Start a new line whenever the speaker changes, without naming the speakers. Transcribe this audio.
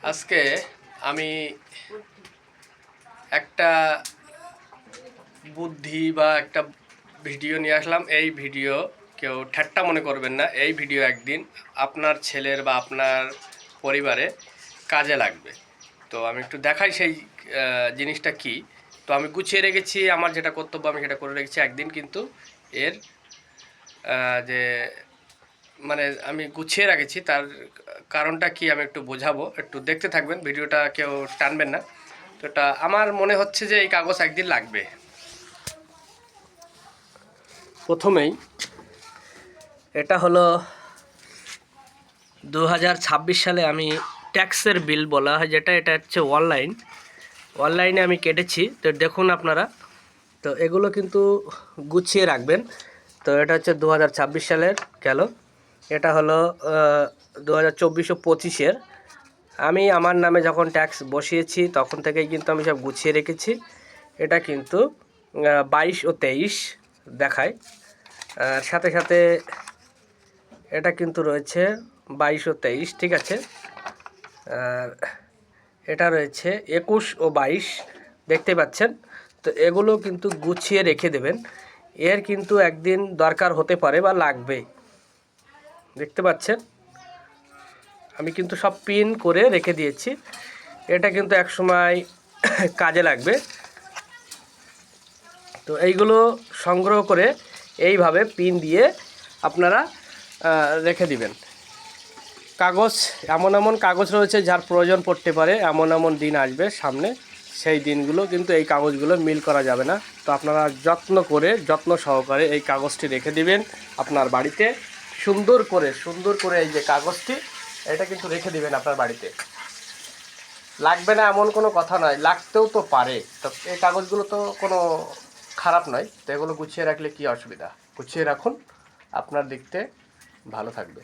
আজকে আমি একটা বুদ্ধি বা একটা ভিডিও নিয়ে আসলাম। এই ভিডিও কেউ ঠাট্টা মনে করবেন না। এই ভিডিও একদিন আপনার ছেলের বা আপনার পরিবারে কাজে লাগবে। তো আমি একটু দেখাই সেই জিনিসটা কি। তো আমি গুছিয়ে রেখেছি, আমার যেটা কর্তব্য আমি সেটা করে রেখেছি। একদিন কিন্তু এর যে মানে আমি গুছিয়ে রেখেছি, তার কারণটা কি আমি একটু বোঝাবো। একটু দেখতে থাকবেন, ভিডিওটা কেউ টানবেন না। তো এটা আমার মনে হচ্ছে যে এই কাগজ একদিন লাগবে। প্রথমেই এটা হলো 2026 সালে আমি ট্যাক্সের বিল বলা হয় যেটা, এটা হচ্ছে অনলাইনে আমি কেটেছি। তো দেখুন আপনারা, তো এগুলো কিন্তু গুছিয়ে রাখবেন। তো এটা হচ্ছে 2026 সালের গেল। এটা হলো 2024 ও 25-এর। আমি আমার নামে যখন ট্যাক্স বসিয়েছি তখন থেকেই কিন্তু আমি সব গুছিয়ে রেখেছি। এটা কিন্তু 22 ও 23 দেখায়। আর সাথে সাথে এটা কিন্তু রয়েছে 22 ও 23, ঠিক আছে। আর এটা রয়েছে 21 ও 22, দেখতে পাচ্ছেন। তো এগুলো কিন্তু গুছিয়ে রেখে দেবেন, এর কিন্তু একদিন দরকার হতে পারে বা লাগবে। দেখতে পাচ্ছেন আমি কিন্তু সব পিন করে রেখে দিয়েছি, এটা কিন্তু এক সময় কাজে লাগবে। তো এইগুলো সংগ্রহ করে এইভাবে পিন দিয়ে আপনারা রেখে দিবেন। কাগজ, এমন এমন কাগজ রয়েছে যার প্রয়োজন পড়তে পারে, এমন এমন দিন আসবে সামনে, সেই দিনগুলো কিন্তু এই কাগজগুলো মিল করা যাবে না। তো আপনারা যত্ন সহকারে এই কাগজটি রেখে দিবেন আপনার বাড়িতে। সুন্দর করে এই যে কাগজটি, এটা কিন্তু রেখে দিবেন আপনার বাড়িতে। লাগবে না এমন কোনো কথা নয়, লাগতেও তো পারে। তো এই কাগজগুলো তো কোনো খারাপ নয়। তো এগুলো গুছিয়ে রাখলে কী অসুবিধা, গুছিয়ে রাখুন, আপনার দেখতে ভালো থাকবে।